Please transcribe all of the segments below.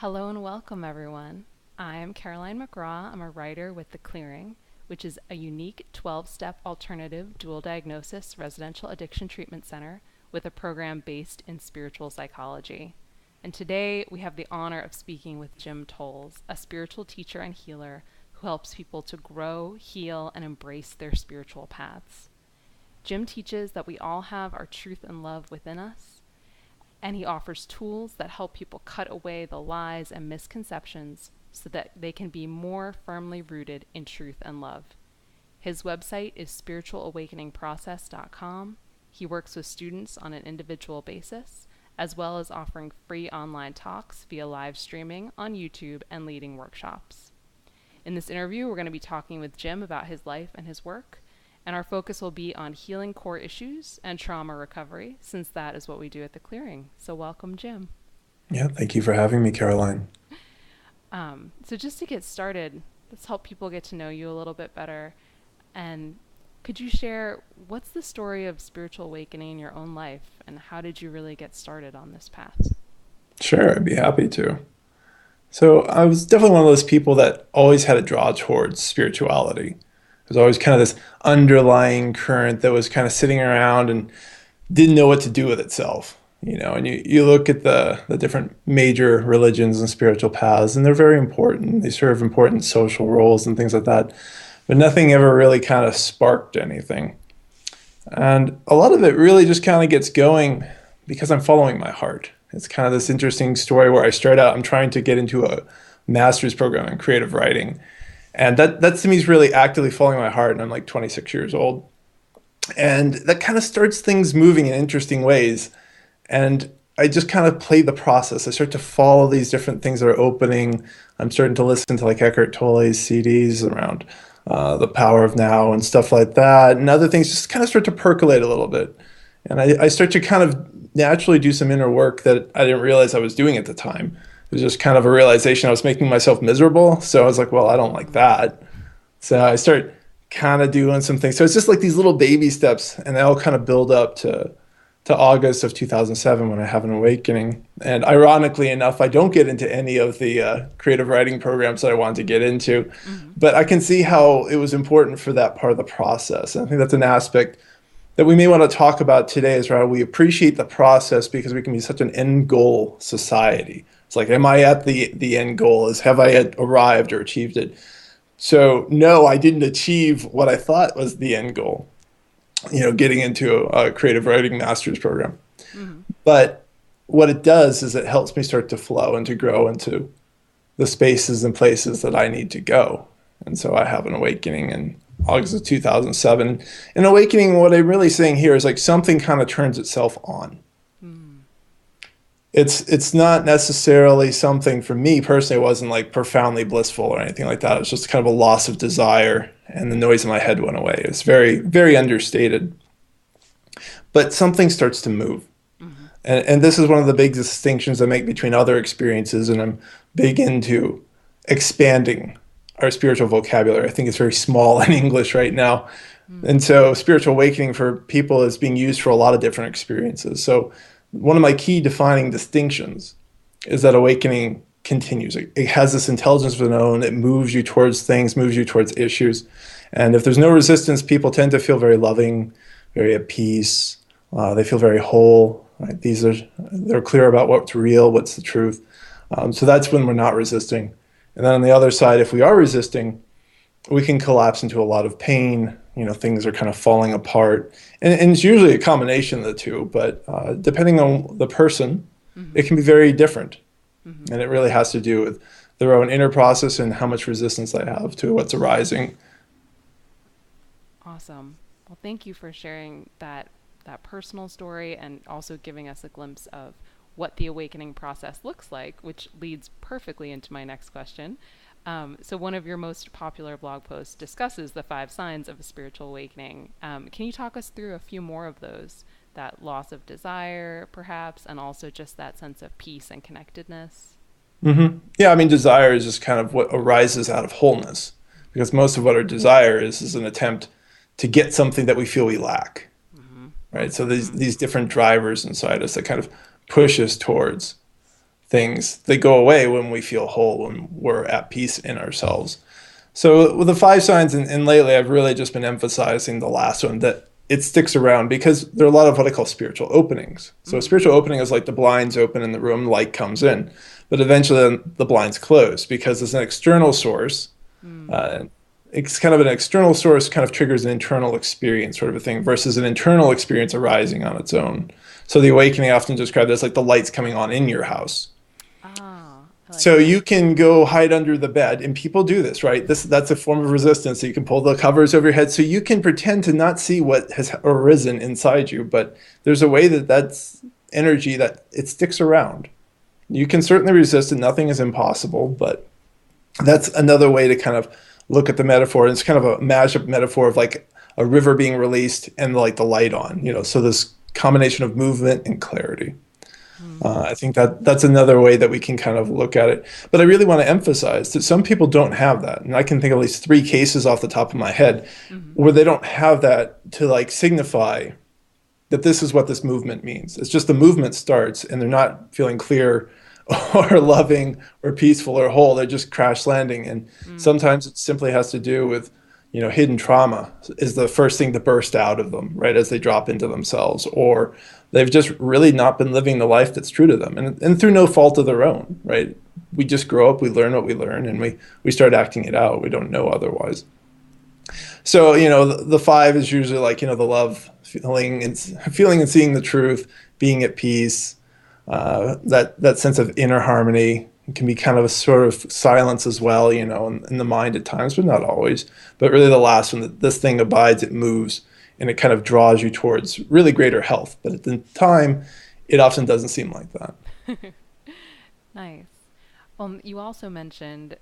Hello and welcome, everyone. I'm Caroline McGraw. I'm a writer with The Clearing, which is a unique 12-step alternative dual diagnosis residential addiction treatment center with a program based in spiritual psychology. And today we have the honor of speaking with Jim Tolles, a spiritual teacher and healer who helps people to grow, heal, and embrace their spiritual paths. Jim teaches that we all have our truth and love within us, and he offers tools that help people cut away the lies and misconceptions so that they can be more firmly rooted in truth and love. His website is spiritualawakeningprocess.com. He works with students on an individual basis, as well as offering free online talks via live streaming on YouTube and leading workshops. In this interview, we're going to be talking with Jim about his life and his work, and our focus will be on healing core issues and trauma recovery, since that is what we do at The Clearing. So welcome, Jim. Yeah, thank you for having me, Caroline. So just to get started, let's help people get to know you a little bit better. And could you share what's the story of spiritual awakening in your own life, and how did you really get started on this path? Sure, I'd be happy to. So I was definitely one of those people that always had a draw towards spirituality. There's always kind of this underlying current that was kind of sitting around and didn't know what to do with itself. And you look at the different major religions and spiritual paths, and they're very important. They serve important social roles and things like that. But nothing ever really kind of sparked anything. And a lot of it really just kind of gets going because I'm following my heart. It's kind of this interesting story where I start out, I'm trying to get into a master's program in creative writing. And that to me is really actively following my heart. And I'm like 26 years old. And that kind of starts things moving in interesting ways. And I just kind of play the process. I start to follow these different things that are opening. I'm starting to listen to like Eckhart Tolle's CDs around the power of now and stuff like that. And other things just kind of start to percolate a little bit. And I start to kind of naturally do some inner work that I didn't realize I was doing at the time. It was just kind of a realization I was making myself miserable. So I was like, well, I don't like that. So I start kind of doing some things. So it's just like these little baby steps, and they all kind of build up to August of 2007 when I have an awakening. And ironically enough, I don't get into any of the creative writing programs that I wanted to get into, but I can see how it was important for that part of the process. And I think that's an aspect that we may want to talk about today, is how we appreciate the process, because we can be such an end goal society. It's like, am I at the end goal? Have I arrived or achieved it? So no, I didn't achieve what I thought was the end goal, getting into a creative writing master's program. But what it does is it helps me start to flow and to grow into the spaces and places that I need to go. And so I have an awakening in August of 2007. An awakening, what I'm really saying here is like something kind of turns itself on. It's not necessarily something, for me personally, it wasn't like profoundly blissful or anything like that. It was just kind of a loss of desire, and the noise in my head went away. It's very, very understated. But something starts to move. And this is one of the big distinctions I make between other experiences, and I'm big into expanding our spiritual vocabulary. I think it's very small in English right now. And so spiritual awakening for people is being used for a lot of different experiences. So one of my key defining distinctions is that awakening continues. It has this intelligence of its own. It moves you towards things, moves you towards issues. And if there's no resistance, people tend to feel very loving, very at peace. They feel very whole. Right? They're clear about what's real, what's the truth. So that's when we're not resisting. And then on the other side, if we are resisting, we can collapse into a lot of pain. Things are kind of falling apart. And it's usually a combination of the two, but depending on the person, it can be very different. And it really has to do with their own inner process and how much resistance they have to what's arising. Awesome. Well, thank you for sharing that personal story, and also giving us a glimpse of what the awakening process looks like, which leads perfectly into my next question. So one of your most popular blog posts discusses the 5 signs of a spiritual awakening. Can you talk us through a few more of those? That loss of desire, perhaps, and also just that sense of peace and connectedness? Yeah, I mean, desire is just kind of what arises out of wholeness, because most of what our desire is an attempt to get something that we feel we lack, right? So these different drivers inside us that kind of push us towards things, they go away when we feel whole, when we're at peace in ourselves. So with the five signs, and lately I've really just been emphasizing the last one, that it sticks around because there are a lot of what I call spiritual openings. So a spiritual opening is like the blinds open in the room, light comes in, but eventually the blinds close because it's an external source. Uh, it's kind of an external source kind of triggers an internal experience sort of a thing versus an internal experience arising on its own. So the awakening I often described as like the lights coming on in your house. Ah, I like So that. you can go hide under the bed, and people do this, right? That's a form of resistance. So you can pull the covers over your head, so you can pretend to not see what has arisen inside you. But there's a way that that's energy that it sticks around. You can certainly resist it. Nothing is impossible, but that's another way to kind of look at the metaphor. It's kind of a mashup metaphor of like a river being released and like the light on. So this combination of movement and clarity. I think that that's another way that we can kind of look at it. But I really want to emphasize that some people don't have that. And I can think of at least three cases off the top of my head Mm-hmm. where they don't have that to like signify that this is what this movement means. It's just the movement starts and they're not feeling clear or loving or peaceful or whole. They're just crash landing. And sometimes it simply has to do with, hidden trauma is the first thing to burst out of them, right, as they drop into themselves. Or they've just really not been living the life that's true to them. And through no fault of their own, right? We just grow up, we learn what we learn, and we start acting it out. We don't know otherwise. So, the five is usually like, the love, feeling and seeing the truth, being at peace, that sense of inner harmony. It can be kind of a sort of silence as well, in the mind at times, but not always. But really the last one, that this thing abides, it moves, and it kind of draws you towards really greater health. But at the time, it often doesn't seem like that. Nice. You also mentioned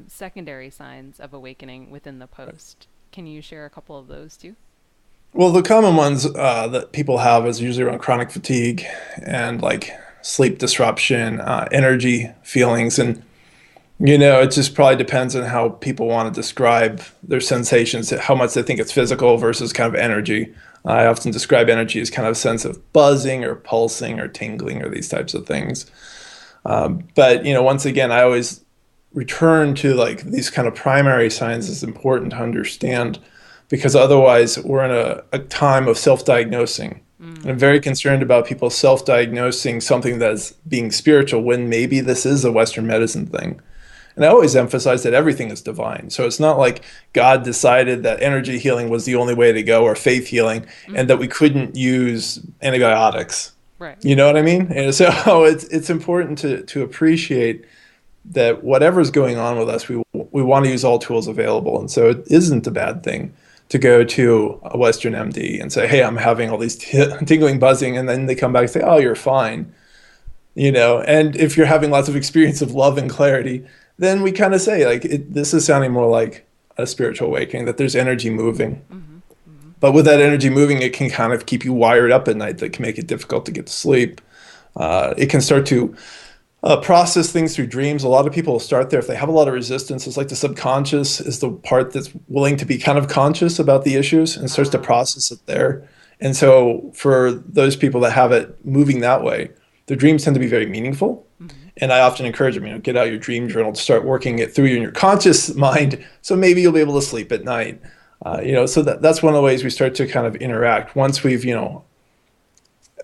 secondary signs of awakening within the post. Can you share a couple of those too? Well, the common ones that people have is usually around chronic fatigue and like sleep disruption, energy feelings, and it just probably depends on how people want to describe their sensations, how much they think it's physical versus kind of energy. I often describe energy as kind of a sense of buzzing or pulsing or tingling or these types of things. But once again, I always return to like these kind of primary signs is important to understand because otherwise we're in a time of self-diagnosing. And I'm very concerned about people self-diagnosing something that's being spiritual when maybe this is a Western medicine thing. And I always emphasize that everything is divine. So it's not like God decided that energy healing was the only way to go or faith healing and that we couldn't use antibiotics. Right. You know what I mean? And so it's important to appreciate that whatever's going on with us, we want to use all tools available. And so it isn't a bad thing to go to a Western MD and say, hey, I'm having all these tingling, buzzing. And then they come back and say, oh, you're fine. And if you're having lots of experience of love and clarity, then we kind of say like, this is sounding more like a spiritual awakening, that there's energy moving. But with that energy moving, it can kind of keep you wired up at night. That can make it difficult to get to sleep. It can start to process things through dreams. A lot of people will start there if they have a lot of resistance. It's like the subconscious is the part that's willing to be kind of conscious about the issues and starts to process it there. And so for those people that have it moving that way, their dreams tend to be very meaningful. And I often encourage them, get out your dream journal to start working it through in your conscious mind. So maybe you'll be able to sleep at night. So that's one of the ways we start to kind of interact once we've,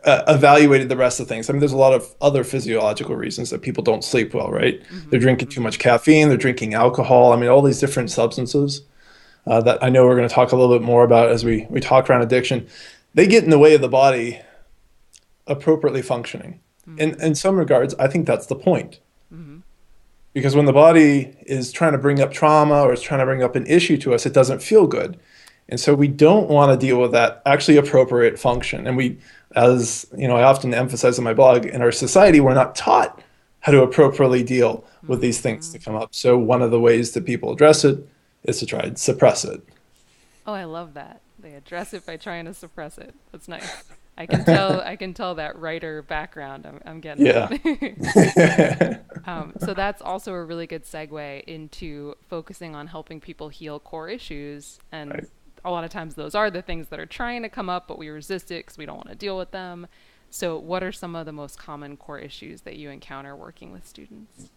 evaluated the rest of things. I mean, there's a lot of other physiological reasons that people don't sleep well, right? They're drinking too much caffeine, they're drinking alcohol. I mean, all these different substances that I know we're going to talk a little bit more about as we talk around addiction. They get in the way of the body appropriately functioning. In some regards, I think that's the point. Because when the body is trying to bring up trauma or is trying to bring up an issue to us, it doesn't feel good. And so we don't want to deal with that actually appropriate function. And as I often emphasize in my blog, in our society, we're not taught how to appropriately deal with these things that come up. So one of the ways that people address it is to try and suppress it. Oh, I love that. They address it by trying to suppress it. That's nice. I can tell that writer background. I'm getting Yeah. it. So that's also a really good segue into focusing on helping people heal core issues. And Right. a lot of times those are the things that are trying to come up, but we resist it because we don't want to deal with them. So, what are some of the most common core issues that you encounter working with students?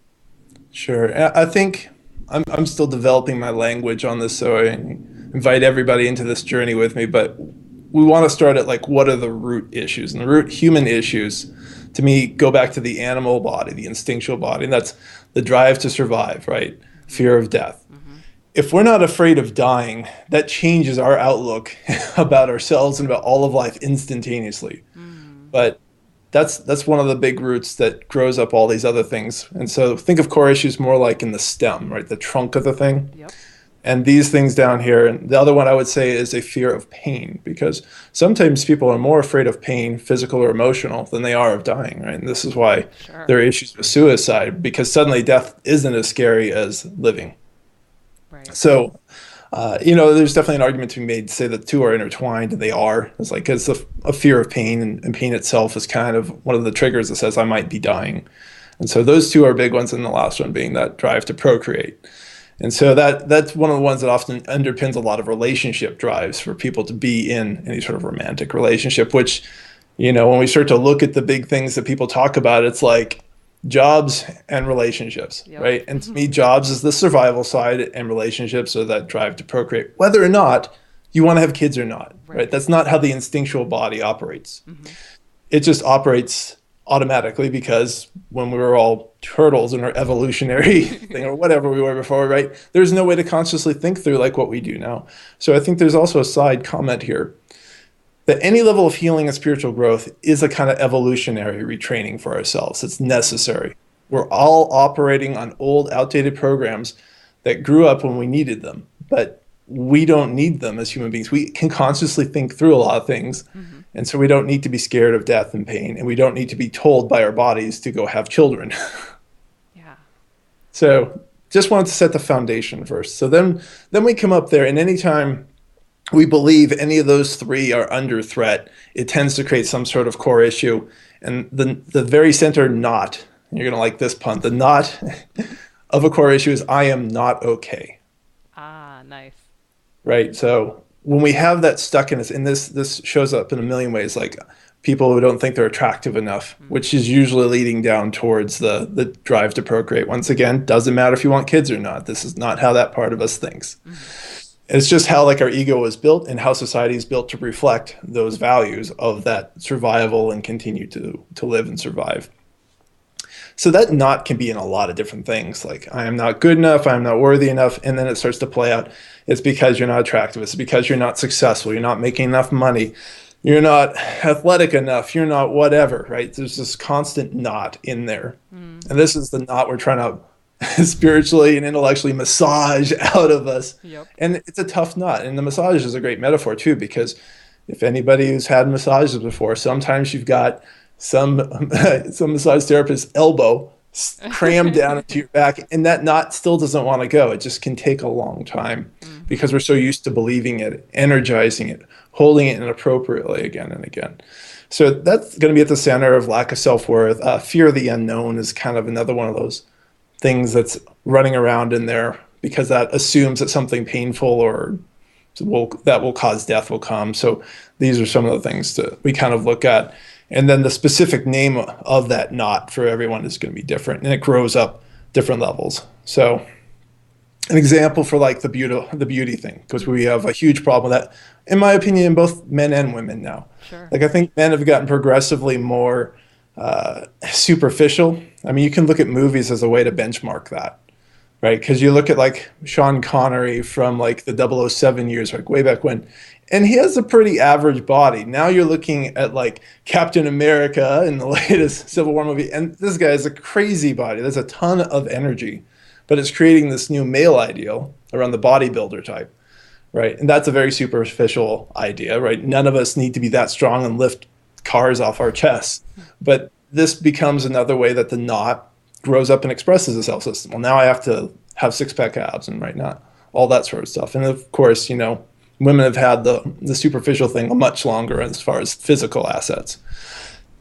Sure. I think I'm still developing my language on this, so I invite everybody into this journey with me. But we want to start at like what are the root issues, and the root human issues, to me, go back to the animal body, the instinctual body, and that's the drive to survive, right? Mm-hmm. Fear of death. Mm-hmm. If we're not afraid of dying, that changes our outlook about ourselves and about all of life instantaneously. Mm. But that's one of the big roots that grows up all these other things. And so think of core issues more like in the stem, right? The trunk of the thing. Yep. And these things down here. And the other one I would say is a fear of pain, because sometimes people are more afraid of pain, physical or emotional, than they are of dying, right? And this is why Sure. there are issues with suicide, because suddenly death isn't as scary as living. Right. So, there's definitely an argument to be made to say that the two are intertwined, and they are. It's like it's a fear of pain, and pain itself is kind of one of the triggers that says I might be dying. And so those two are big ones, and the last one being that drive to procreate. And so that's one of the ones that often underpins a lot of relationship drives for people to be in any sort of romantic relationship, which, when we start to look at the big things that people talk about, it's like jobs and relationships, Yep. right? And to me, jobs is the survival side, and relationships are that drive to procreate, whether or not you want to have kids or not, right? Right. That's not how the instinctual body operates. Mm-hmm. It just operates automatically because when we were all turtles in our evolutionary thing or whatever we were before, right? There's no way to consciously think through like what we do now. So I think there's also a side comment here that any level of healing and spiritual growth is a kind of evolutionary retraining for ourselves. It's necessary. We're all operating on old, outdated programs that grew up when we needed them, but we don't need them as human beings. We can consciously think through a lot of things. Mm-hmm. And so we don't need to be scared of death and pain, and we don't need to be told by our bodies to go have children. Yeah. So just wanted to set the foundation first. So then we come up there, and anytime we believe any of those three are under threat, it tends to create some sort of core issue. And the very center knot, you're going to like this pun, the knot of a core issue is I am not okay, Ah, nice. right? So when we have that stuck in us, and this shows up in a million ways, like people who don't think they're attractive enough, which is usually leading down towards the drive to procreate. Once again, doesn't matter if you want kids or not. This is not how that part of us thinks. It's just how like our ego is built and how society is built to reflect those values of that survival and continue to live and survive. So that knot can be in a lot of different things. Like I am not good enough, I am not worthy enough, and then it starts to play out. It's because you're not attractive. It's because you're not successful. You're not making enough money. You're not athletic enough. You're not whatever, right? There's this constant knot in there. And this is the knot we're trying to spiritually and intellectually massage out of us. Yep. And it's a tough knot. And the massage is a great metaphor too, because if anybody who's had massages before, sometimes you've got some massage therapist's elbow crammed down into your back, and that knot still doesn't want to go. It just can take a long time because we're so used to believing it, energizing it, holding it inappropriately again and again. So that's going to be at the center of lack of self-worth. Fear of the unknown is kind of another one of those things that's running around in there because that assumes that something painful or that will cause death will come. So these are some of the things that we kind of look at. And then the specific name of that knot for everyone is going to be different, and it grows up different levels. So an example for like the beauty thing, because we have a huge problem with that, in my opinion, in both men and women now. Sure. Like I think men have gotten progressively more superficial. I mean, you can look at movies as a way to benchmark that, right? Because you look at like Sean Connery from like the 007 years, like way back when, and he has a pretty average body. Now you're looking at like Captain America in the latest Civil War movie, and this guy has a crazy body. There's a ton of energy, but it's creating this new male ideal around the bodybuilder type, right? And that's a very superficial idea, right? None of us need to be that strong and lift cars off our chests. But this becomes another way that the knot grows up and expresses itself. System. Well, now I have to have six-pack abs and right now, all that sort of stuff. And of course, women have had the superficial thing much longer as far as physical assets.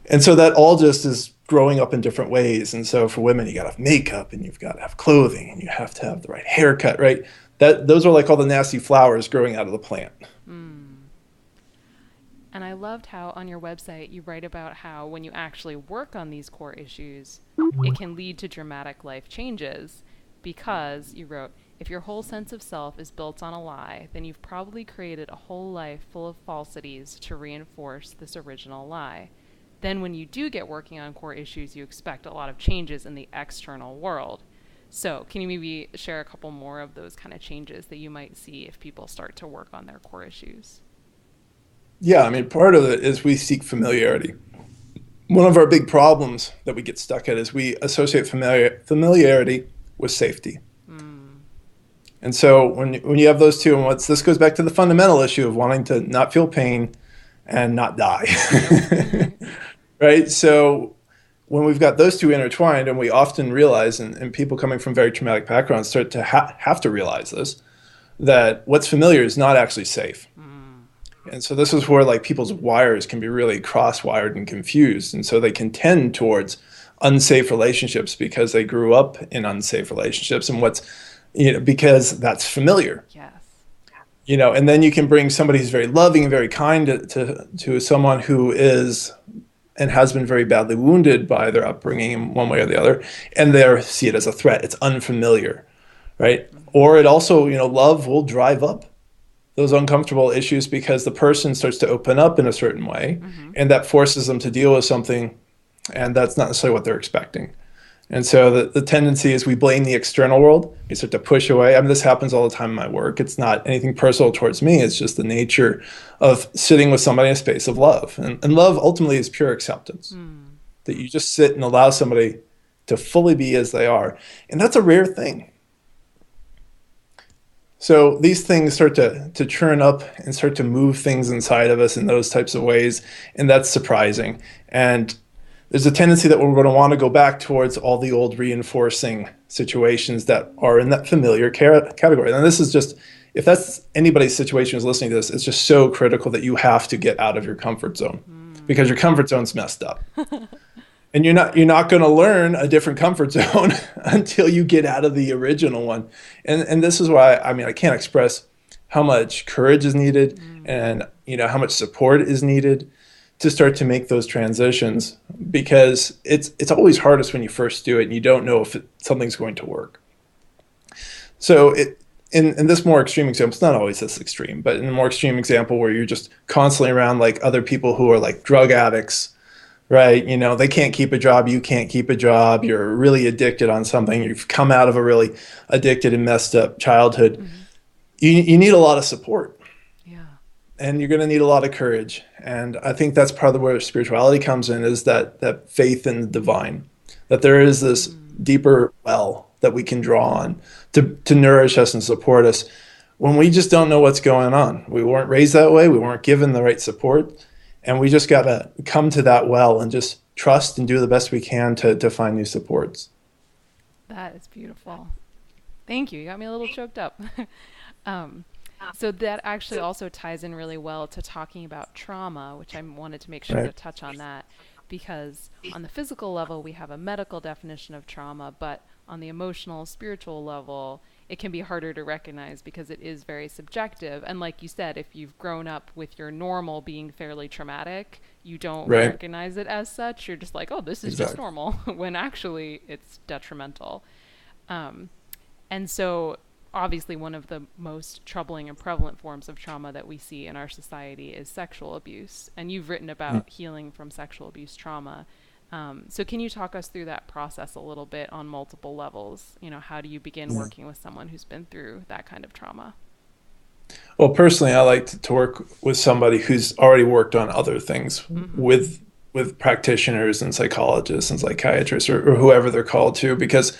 And so that all just is growing up in different ways. And so for women, you got to have makeup and you've got to have clothing and you have to have the right haircut, right? Those are like all the nasty flowers growing out of the plant. And I loved how on your website you write about how when you actually work on these core issues, it can lead to dramatic life changes because you wrote, if your whole sense of self is built on a lie, then you've probably created a whole life full of falsities to reinforce this original lie. Then when you do get working on core issues, you expect a lot of changes in the external world. So can you maybe share a couple more of those kind of changes that you might see if people start to work on their core issues? Yeah, I mean, part of it is we seek familiarity. One of our big problems that we get stuck at is we associate familiarity with safety. Mm. And so when you have those two, and this goes back to the fundamental issue of wanting to not feel pain and not die, Yep. right? So when we've got those two intertwined, and we often realize, and people coming from very traumatic backgrounds start to have to realize this, that what's familiar is not actually safe. Mm. And so this is where like people's wires can be really cross-wired and confused. And so they can tend towards unsafe relationships because they grew up in unsafe relationships and because that's familiar. Yes. And then you can bring somebody who's very loving and very kind to someone who is and has been very badly wounded by their upbringing in one way or the other, and they see it as a threat. It's unfamiliar, right? Mm-hmm. Or it also, love will drive up those uncomfortable issues because the person starts to open up in a certain way, Mm-hmm. and that forces them to deal with something, and that's not necessarily what they're expecting. And so the tendency is we blame the external world. We start to push away. I mean, this happens all the time in my work. It's not anything personal towards me. It's just the nature of sitting with somebody in a space of love. And love ultimately is pure acceptance, that you just sit and allow somebody to fully be as they are. And that's a rare thing. So these things start to churn up and start to move things inside of us in those types of ways. And that's surprising. And there's a tendency that we're going to want to go back towards all the old reinforcing situations that are in that familiar category. And this is just, if that's anybody's situation who's listening to this, it's just so critical that you have to get out of your comfort zone because your comfort zone's messed up. And you're not going to learn a different comfort zone until you get out of the original one. And this is why, I mean, I can't express how much courage is needed and, how much support is needed to start to make those transitions, because it's always hardest when you first do it and you don't know if something's going to work. So in this more extreme example, it's not always this extreme, but in a more extreme example where you're just constantly around like other people who are like drug addicts, right? They can't keep a job, you can't keep a job, you're really addicted on something, you've come out of a really addicted and messed up childhood. Mm-hmm. You need a lot of support. Yeah. And you're going to need a lot of courage. And I think that's part of where spirituality comes in, is that faith in the divine, that there is this deeper well that we can draw on to nourish us and support us when we just don't know what's going on. We weren't raised that way. We weren't given the right support. And we just got to come to that well and just trust and do the best we can to find new supports. That is beautiful. Thank you. You got me a little choked up. So that actually also ties in really well to talking about trauma, which I wanted to make sure to touch on that, because on the physical level, we have a medical definition of trauma, but on the emotional, spiritual level, it can be harder to recognize because it is very subjective. And like you said, if you've grown up with your normal being fairly traumatic, you don't recognize it as such. You're just like, oh, this is just normal, when actually it's detrimental. And so obviously one of the most troubling and prevalent forms of trauma that we see in our society is sexual abuse. And you've written about healing from sexual abuse trauma. So can you talk us through that process a little bit on multiple levels? How do you begin working with someone who's been through that kind of trauma? Well, personally, I like to work with somebody who's already worked on other things with practitioners and psychologists and psychiatrists or whoever they're called to, because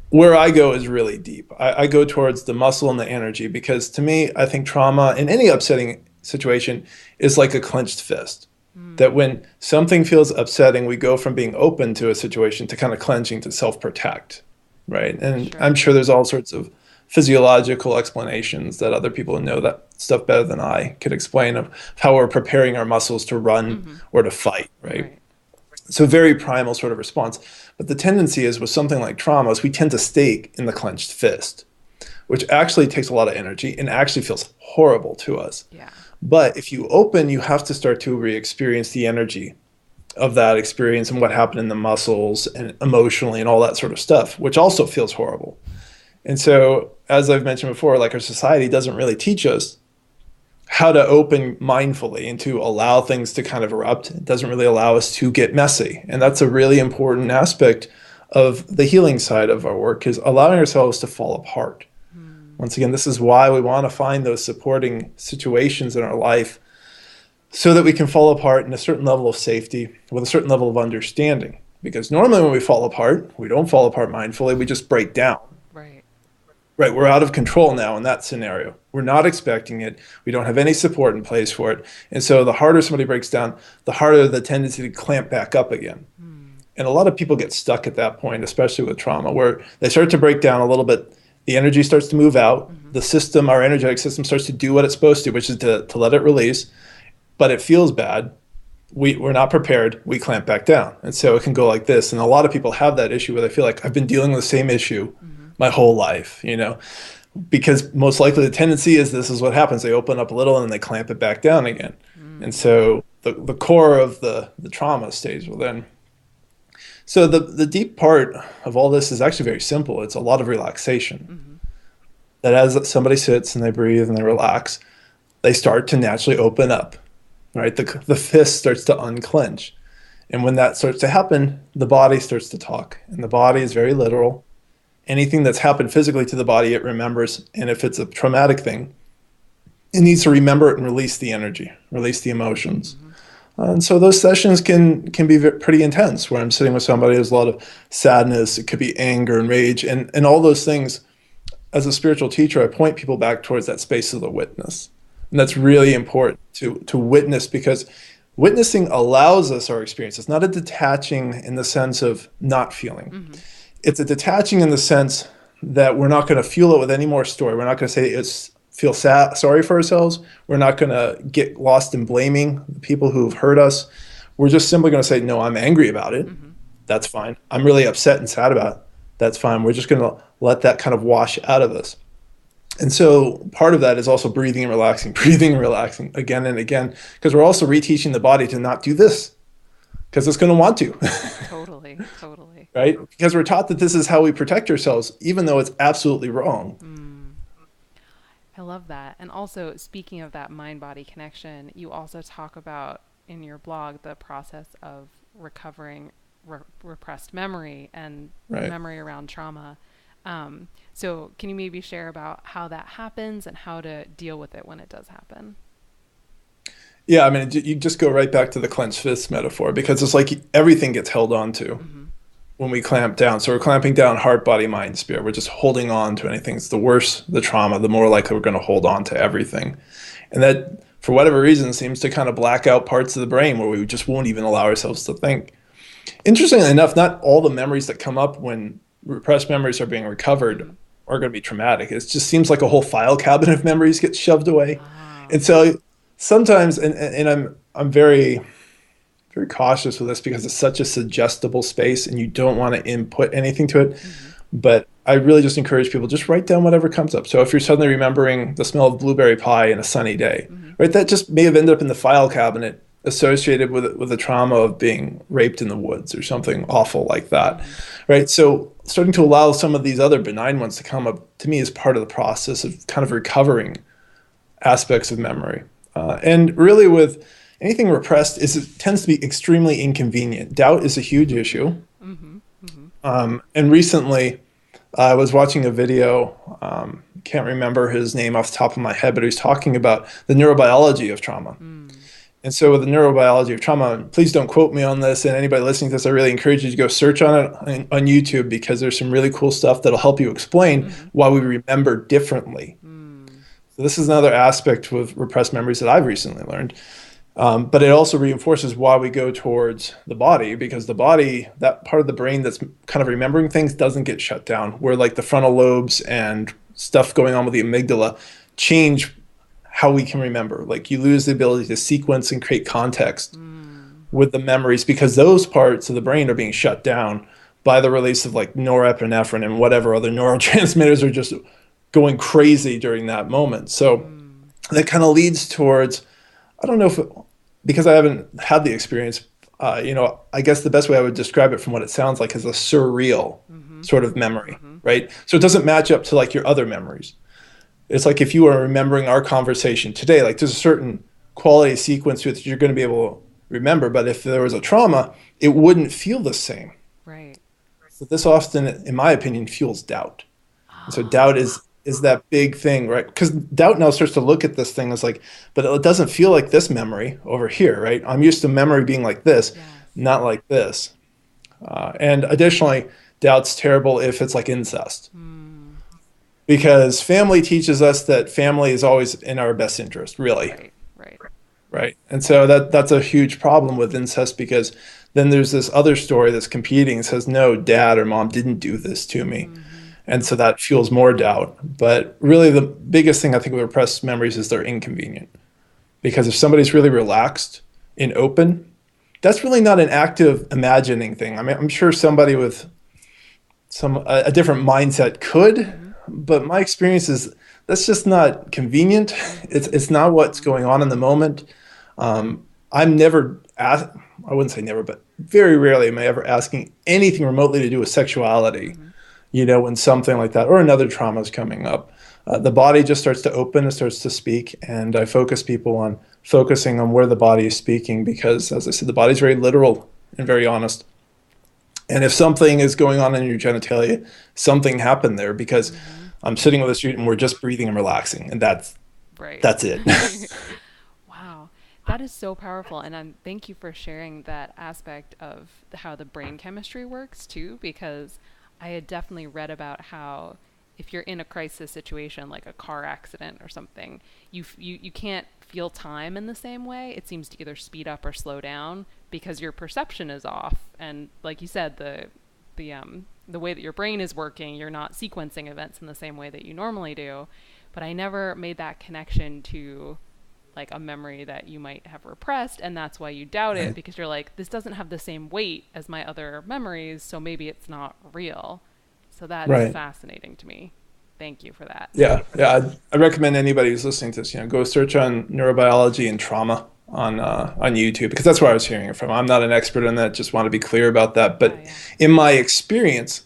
where I go is really deep. I go towards the muscle and the energy, because to me, I think trauma in any upsetting situation is like a clenched fist. That when something feels upsetting, we go from being open to a situation to kind of clenching to self-protect, right? And I'm sure there's all sorts of physiological explanations that other people who know that stuff better than I could explain, of how we're preparing our muscles to run or to fight, right? So very primal sort of response. But the tendency is with something like trauma is we tend to stay in the clenched fist, which actually takes a lot of energy and actually feels horrible to us. Yeah. But if you open, you have to start to re-experience the energy of that experience and what happened in the muscles and emotionally and all that sort of stuff, which also feels horrible. And so, as I've mentioned before, like our society doesn't really teach us how to open mindfully and to allow things to kind of erupt. It doesn't really allow us to get messy. And that's a really important aspect of the healing side of our work, is allowing ourselves to fall apart. Once again, this is why we want to find those supporting situations in our life so that we can fall apart in a certain level of safety with a certain level of understanding. Because normally when we fall apart, we don't fall apart mindfully, we just break down. Right. Right, we're out of control now in that scenario. We're not expecting it. We don't have any support in place for it. And so the harder somebody breaks down, the harder the tendency to clamp back up again. And a lot of people get stuck at that point, especially with trauma, where they start to break down a little bit. The energy starts to move out. The system, our energetic system, starts to do what it's supposed to, which is to let it release. But it feels bad. We're not prepared. We clamp back down. And so it can go like this. And a lot of people have that issue where they feel like, I've been dealing with the same issue my whole life, because most likely the tendency is this is what happens. They open up a little and then they clamp it back down again. And so the core of the trauma stays within. So the deep part of all this is actually very simple. It's a lot of relaxation. That as somebody sits and they breathe and they relax, they start to naturally open up, right? The fist starts to unclench. And when that starts to happen, the body starts to talk. And the body is very literal. Anything that's happened physically to the body, it remembers. And if it's a traumatic thing, it needs to remember it and release the energy, release the emotions. And so those sessions can be pretty intense, where I'm sitting with somebody, there's a lot of sadness, it could be anger and rage, and all those things. As a spiritual teacher, I point people back towards that space of the witness. And that's really important to witness, because witnessing allows us our experience. It's not a detaching in the sense of not feeling. It's a detaching in the sense that we're not going to fuel it with any more story. We're not going to say feel sorry for ourselves. We're not going to get lost in blaming the people who've hurt us. We're just simply going to say, no, I'm angry about it. That's fine. I'm really upset and sad about it. That's fine. We're just going to let that kind of wash out of us. And so part of that is also breathing and relaxing again and again, because we're also reteaching the body to not do this, because it's going to want to. Totally. Right? Because we're taught that this is how we protect ourselves, even though it's absolutely wrong. I love that. And also, speaking of that mind-body connection, you also talk about in your blog the process of recovering repressed memory and memory around trauma. So can you maybe share about how that happens and how to deal with it when it does happen? Yeah, I mean, you just go right back to the clenched fist metaphor, because it's like everything gets held on to when we clamp down. So we're clamping down heart, body, mind, spirit. We're just holding on to anything. It's the worse the trauma, the more likely we're going to hold on to everything. And that, for whatever reason, seems to kind of black out parts of the brain where we just won't even allow ourselves to think. Interestingly enough, not all the memories that come up when repressed memories are being recovered are going to be traumatic. It just seems like a whole file cabinet of memories gets shoved away. And so sometimes, and I'm very, very cautious with this, because it's such a suggestible space and you don't want to input anything to it. But I really just encourage people, just write down whatever comes up. So if you're suddenly remembering the smell of blueberry pie in a sunny day, right, that just may have ended up in the file cabinet associated with the trauma of being raped in the woods or something awful like that, right? So starting to allow some of these other benign ones to come up, to me, is part of the process of kind of recovering aspects of memory. And really with anything repressed, it tends to be extremely inconvenient. Doubt is a huge issue. And recently I was watching a video, can't remember his name off the top of my head, but he was talking about the neurobiology of trauma. And so with the neurobiology of trauma, please don't quote me on this, and anybody listening to this, I really encourage you to go search on it on YouTube, because there's some really cool stuff that'll help you explain why we remember differently. So this is another aspect with repressed memories that I've recently learned. But it also reinforces why we go towards the body, because the body, that part of the brain that's kind of remembering things, doesn't get shut down, where like the frontal lobes and stuff going on with the amygdala change how we can remember. Like you lose the ability to sequence and create context with the memories, because those parts of the brain are being shut down by the release of like norepinephrine and whatever other neurotransmitters are just going crazy during that moment. So that kind of leads towards I don't know if, because I haven't had the experience, I guess the best way I would describe it from what it sounds like is a surreal Mm-hmm. sort of memory, Mm-hmm. right? So it doesn't match up to like your other memories. It's like if you were remembering our conversation today, like there's a certain quality sequence to it that you're going to be able to remember. But if there was a trauma, it wouldn't feel the same. Right. So this often, in my opinion, fuels doubt. And so doubt Oh, is that big thing, right? Because doubt now starts to look at this thing as like, but it doesn't feel like this memory over here, right? I'm used to memory being like this, yes. not like this. And additionally, doubt's terrible if it's like incest, Mm, because family teaches us that family is always in our best interest, really, right. Right. right? And so that's a huge problem with incest because then there's this other story that's competing and says, no, dad or mom didn't do this to me. Mm-hmm. And so that fuels more doubt. But really, the biggest thing I think with repressed memories is they're inconvenient. Because if somebody's really relaxed and open, that's really not an active imagining thing. I mean, I'm sure somebody with a different mindset could, Mm-hmm. but my experience is that's just not convenient. It's not what's Mm-hmm. going on in the moment. I'm never asked, I wouldn't say never, but very rarely am I ever asking anything remotely to do with sexuality, Mm-hmm. when something like that or another trauma is coming up. The body just starts to open, it starts to speak, and I focus people on focusing on where the body is speaking because, as I said, the body's very literal and very honest. And if something is going on in your genitalia, something happened there because Mm-hmm. I'm sitting with a student and we're just breathing and relaxing, and Right. that's it. Wow. That is so powerful. And thank you for sharing that aspect of how the brain chemistry works too, because I had definitely read about how if you're in a crisis situation like a car accident or something, you can't feel time in the same way. It seems to either speed up or slow down because your perception is off. And like you said, the way that your brain is working, you're not sequencing events in the same way that you normally do. But I never made that connection to like a memory that you might have repressed, and that's why you doubt it Right. because you're like, this doesn't have the same weight as my other memories, so maybe it's not real. So that's Right. fascinating to me. Thank you for that. Yeah. Yeah. I recommend anybody who's listening to this, go search on neurobiology and trauma on YouTube because that's where I was hearing it from. I'm not an expert on that. Just want to be clear about that. Yeah, But yeah. in my experience,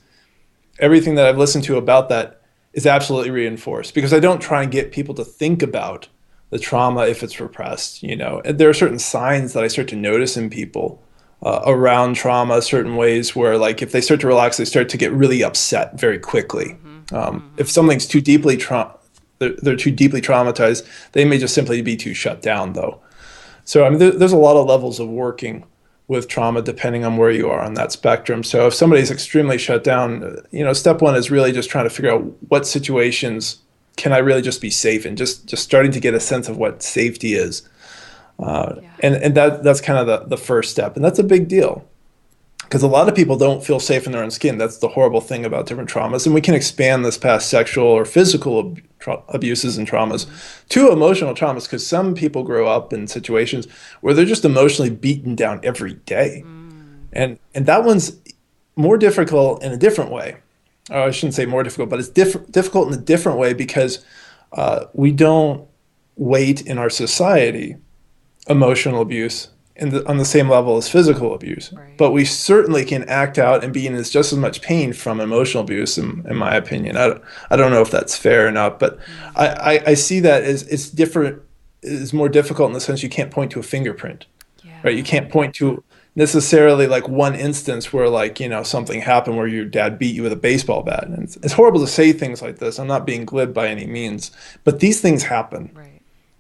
everything that I've listened to about that is absolutely reinforced because I don't try and get people to think about the trauma if it's repressed. And there are certain signs that I start to notice in people around trauma, certain ways where, like, if they start to relax, they start to get really upset very quickly. Mm-hmm. If Mm-hmm. something's too deeply they're too deeply traumatized, they may just simply be too shut down, though. So, I mean, there's a lot of levels of working with trauma depending on where you are on that spectrum. So, if somebody's extremely shut down, step one is really just trying to figure out what situations can I really just be safe in, just starting to get a sense of what safety is. Yeah. And that's kind of the first step. And that's a big deal because a lot of people don't feel safe in their own skin. That's the horrible thing about different traumas. And we can expand this past sexual or physical abuses and traumas Mm-hmm. to emotional traumas because some people grow up in situations where they're just emotionally beaten down every day. Mm. And that one's more difficult in a different way. Or I shouldn't say more difficult, but it's difficult in a different way because we don't weight in our society emotional abuse on the same level as physical abuse. Right. But we certainly can act out and be in just as much pain from emotional abuse, in my opinion. I don't know if that's fair or not, but Mm. I see that as it's different, is more difficult in the sense you can't point to a fingerprint, right? You Yeah. can't point to necessarily like one instance where like, something happened where your dad beat you with a baseball bat. And it's horrible to say things like this. I'm not being glib by any means, but these things happen. Right.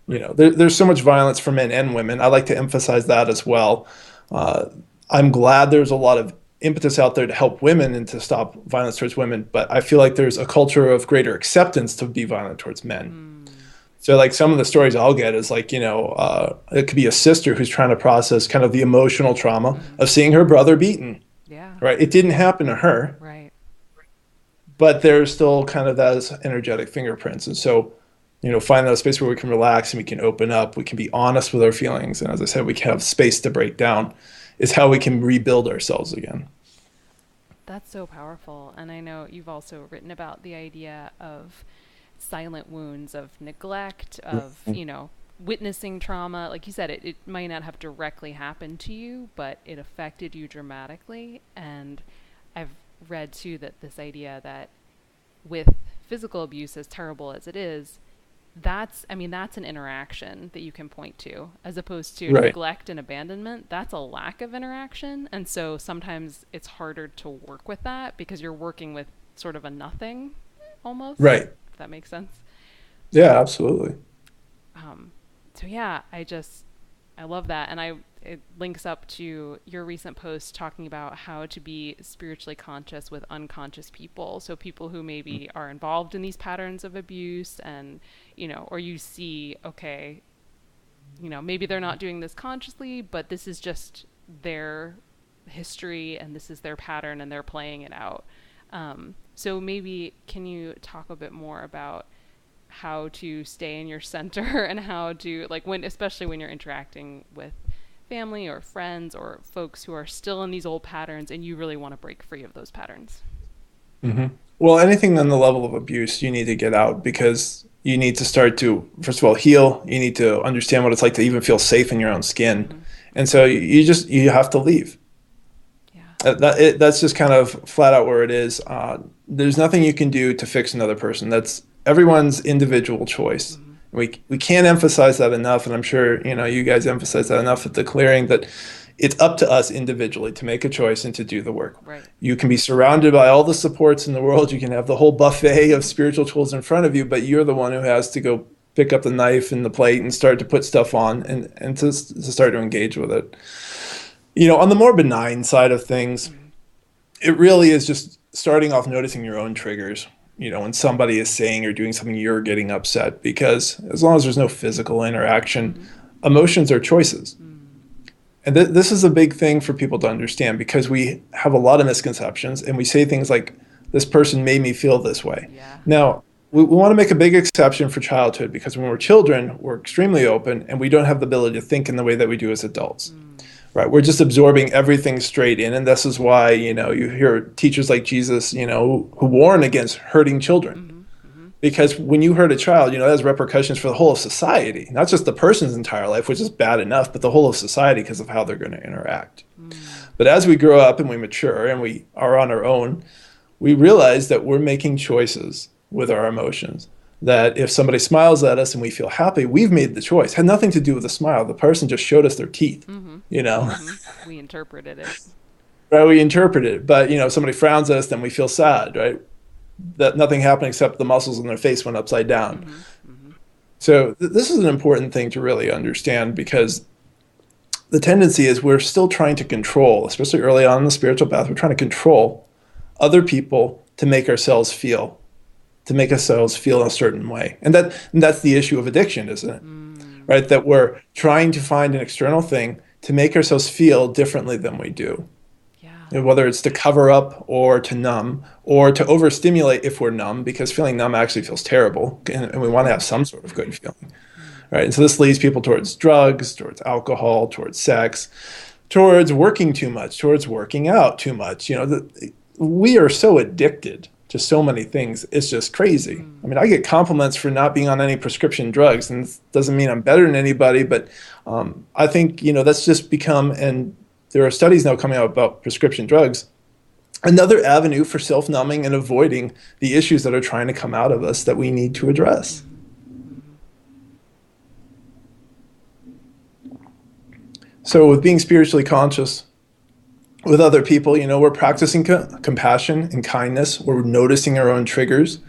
There's so much violence for men and women. I like to emphasize that as well. Uh, I'm glad there's a lot of impetus out there to help women and to stop violence towards women, but I feel like there's a culture of greater acceptance to be violent towards men. Mm. So, like, some of the stories I'll get is like, it could be a sister who's trying to process kind of the emotional trauma Mm-hmm. of seeing her brother beaten, Yeah. right? It didn't happen to her, Right. but there's still kind of those energetic fingerprints. And so, find that space where we can relax and we can open up, we can be honest with our feelings. And as I said, we can have space to break down is how we can rebuild ourselves again. That's so powerful. And I know you've also written about the idea of silent wounds, of neglect, of, witnessing trauma, like you said, it might not have directly happened to you, but it affected you dramatically. And I've read too that this idea that with physical abuse, as terrible as it is, that's an interaction that you can point to, as opposed to Right. neglect and abandonment. That's a lack of interaction. And so sometimes it's harder to work with that because you're working with sort of a nothing almost, Right. if that makes sense. Yeah, absolutely. Um, so yeah, I love that, and it links up to your recent post talking about how to be spiritually conscious with unconscious people. So people who maybe are involved in these patterns of abuse, and or you see, okay, maybe they're not doing this consciously, but this is just their history, and this is their pattern, and they're playing it out. So maybe can you talk a bit more about how to stay in your center and how to, like, especially when you're interacting with family or friends or folks who are still in these old patterns and you really want to break free of those patterns. Hmm. Well, anything on the level of abuse, you need to get out because you need to start to, first of all, heal. You need to understand what it's like to even feel safe in your own skin. Mm-hmm. And so you have to leave. Yeah. That's just kind of flat out where it is. There's nothing you can do to fix another person. That's everyone's individual choice. Mm-hmm. We can't emphasize that enough, and I'm sure you guys emphasize that enough at the clearing, that it's up to us individually to make a choice and to do the work. Right. You can be surrounded by all the supports in the world. You can have the whole buffet of spiritual tools in front of you, but you're the one who has to go pick up the knife and the plate and start to put stuff on and to start to engage with it. On the more benign side of things, Mm-hmm. it really is just starting off noticing your own triggers. When somebody is saying or doing something, you're getting upset, because as long as there's no physical interaction, Mm-hmm. emotions are choices. Mm-hmm. And this is a big thing for people to understand, because we have a lot of misconceptions and we say things like, this person made me feel this way. Yeah. Now, we want to make a big exception for childhood, because when we're children, we're extremely open and we don't have the ability to think in the way that we do as adults. Right, we're just absorbing everything straight in, and this is why you hear teachers like Jesus, who warn against hurting children, Mm-hmm. Mm-hmm. because when you hurt a child, that has repercussions for the whole of society, not just the person's entire life, which is bad enough, but the whole of society, because of how they're going to interact. But as we grow up and we mature and we are on our own, we realize that we're making choices with our emotions. That if somebody smiles at us and we feel happy, we've made the choice. It had nothing to do with the smile. The person just showed us their teeth, Mm-hmm. you know. Mm-hmm. We interpreted it. Right? We interpret it. But, if somebody frowns at us, then we feel sad, right? That nothing happened except the muscles in their face went upside down. Mm-hmm. Mm-hmm. So this is an important thing to really understand, because the tendency is we're still trying to control, especially early on in the spiritual path, we're trying to control other people to make ourselves feel in a certain way. And that's the issue of addiction, isn't it? Right? That we're trying to find an external thing to make ourselves feel differently than we do. Yeah. And whether it's to cover up or to numb or to overstimulate if we're numb, because feeling numb actually feels terrible, and we want to have some sort of good feeling. Right? And so this leads people towards drugs, towards alcohol, towards sex, towards working too much, towards working out too much. We are so addicted to so many things. It's just crazy. I mean, I get compliments for not being on any prescription drugs, and it doesn't mean I'm better than anybody, but I think, that's just become, and there are studies now coming out about prescription drugs, another avenue for self-numbing and avoiding the issues that are trying to come out of us that we need to address. So with being spiritually conscious with other people, we're practicing compassion and kindness. We're noticing our own triggers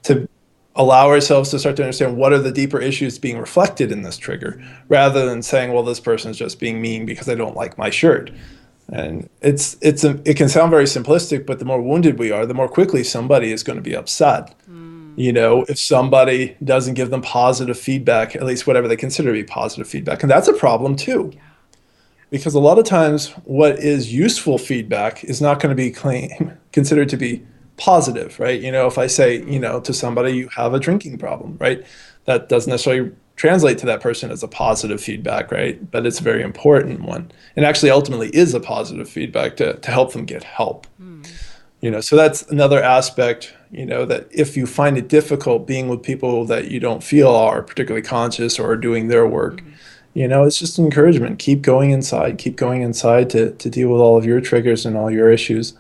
to allow ourselves to start to understand what are the deeper issues being reflected in this trigger, rather than saying, well, this person's just being mean because they don't like my shirt. And it can sound very simplistic, but the more wounded we are, the more quickly somebody is going to be upset. If somebody doesn't give them positive feedback, at least whatever they consider to be positive feedback. And that's a problem too. Because a lot of times what is useful feedback is not going to be considered to be positive, right? If I say, to somebody, you have a drinking problem, right? That doesn't necessarily translate to that person as a positive feedback, right? But it's a very important one. And actually ultimately is a positive feedback to help them get help. So that's another aspect, that if you find it difficult being with people that you don't feel are particularly conscious or are doing their work, Mm-hmm. it's just encouragement. Keep going inside to deal with all of your triggers and all your issues.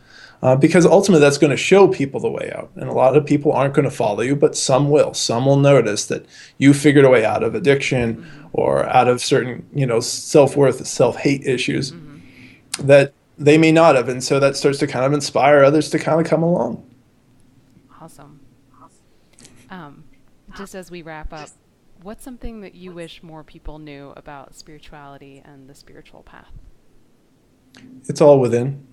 Because ultimately that's going to show people the way out. And a lot of people aren't going to follow you, but some will. Some will notice that you figured a way out of addiction Mm-hmm. or out of certain, self-worth, self-hate issues Mm-hmm. that they may not have. And so that starts to kind of inspire others to kind of come along. Awesome. Um, just as we wrap up, what's something that you wish more people knew about spirituality and the spiritual path? It's all within.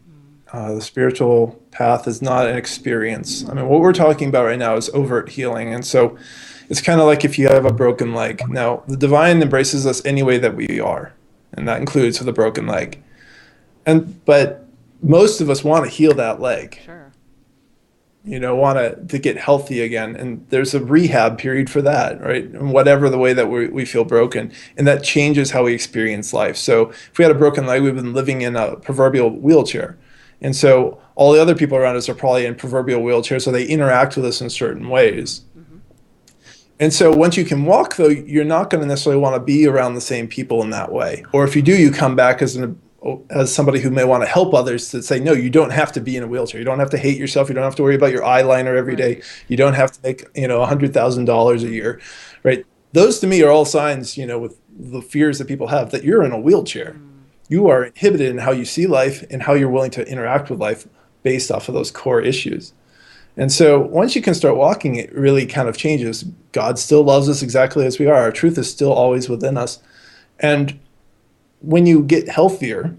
Mm. The spiritual path is not an experience. I mean, what we're talking about right now is overt healing. And so it's kind of like if you have a broken leg. Now, the divine embraces us any way that we are, and that includes with a broken leg. But most of us want to heal that leg, Sure. want to get healthy again. And there's a rehab period for that, right? And whatever the way that we feel broken. And that changes how we experience life. So if we had a broken leg, we've been living in a proverbial wheelchair. And so all the other people around us are probably in proverbial wheelchairs, so they interact with us in certain ways. Mm-hmm. And so once you can walk, though, you're not going to necessarily want to be around the same people in that way. Or if you do, you come back as somebody who may want to help others to say, no, you don't have to be in a wheelchair. You don't have to hate yourself. You don't have to worry about your eyeliner every day. Right. You don't have to make, $100,000 a year, right? Those to me are all signs, with the fears that people have that you're in a wheelchair. Mm. You are inhibited in how you see life and how you're willing to interact with life based off of those core issues. And so once you can start walking, it really kind of changes. God still loves us exactly as we are. Our truth is still always within us. And when you get healthier,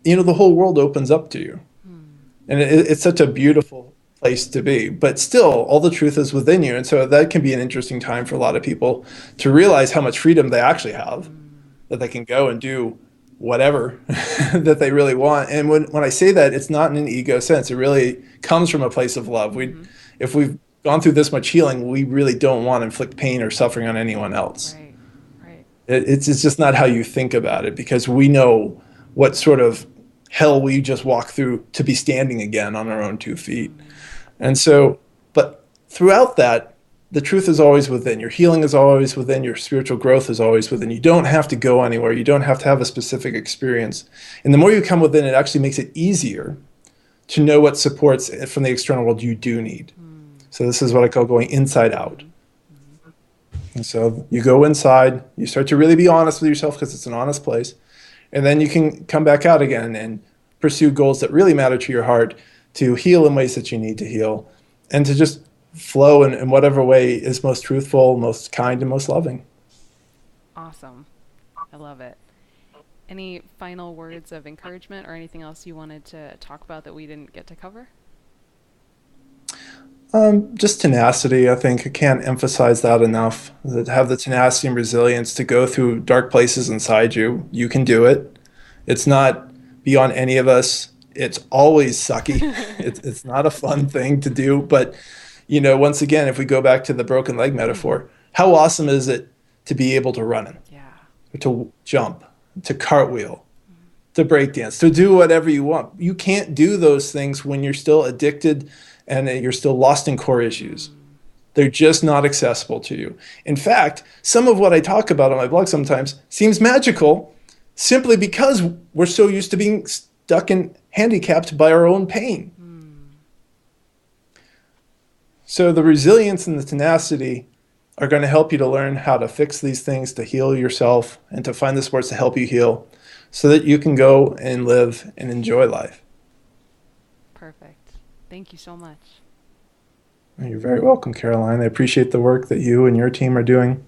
the whole world opens up to you. Mm. And it's such a beautiful place to be. But still, all the truth is within you. And so that can be an interesting time for a lot of people to realize how much freedom they actually have, Mm. that they can go and do whatever that they really want. And when I say that, it's not in an ego sense. It really comes from a place of love. Mm-hmm. If we've gone through this much healing, we really don't want to inflict pain or suffering on anyone else. Right. Right. It's just not how you think about it, because we know what sort of hell we just walk through to be standing again on our own 2 feet. Mm. And so, but throughout that, the truth is always within. Your healing is always within. Your spiritual growth is always within. You don't have to go anywhere. You don't have to have a specific experience. And the more you come within, it actually makes it easier to know what supports from the external world you do need. Mm. So this is what I call going inside out. Mm-hmm. And so you go inside, you start to really be honest with yourself because it's an honest place. And then you can come back out again and pursue goals that really matter to your heart, to heal in ways that you need to heal, and to just flow in whatever way is most truthful, most kind, and most loving. Awesome. I love it. Any final words of encouragement or anything else you wanted to talk about that we didn't get to cover? Just tenacity. I think I can't emphasize that enough. That have the tenacity and resilience to go through dark places inside you. You can do it. It's not beyond any of us. It's always sucky. It's not a fun thing to do. But, once again, if we go back to the broken leg Mm-hmm. metaphor, how awesome is it to be able to run, Yeah. to jump, to cartwheel, to breakdance, to do whatever you want? You can't do those things when you're still addicted and you're still lost in core issues. Mm. They're just not accessible to you. In fact, some of what I talk about on my blog sometimes seems magical simply because we're so used to being stuck and handicapped by our own pain. Mm. So the resilience and the tenacity are going to help you to learn how to fix these things, to heal yourself, and to find the supports to help you heal so that you can go and live and enjoy life. Perfect. Thank you so much. You're very welcome, Caroline. I appreciate the work that you and your team are doing.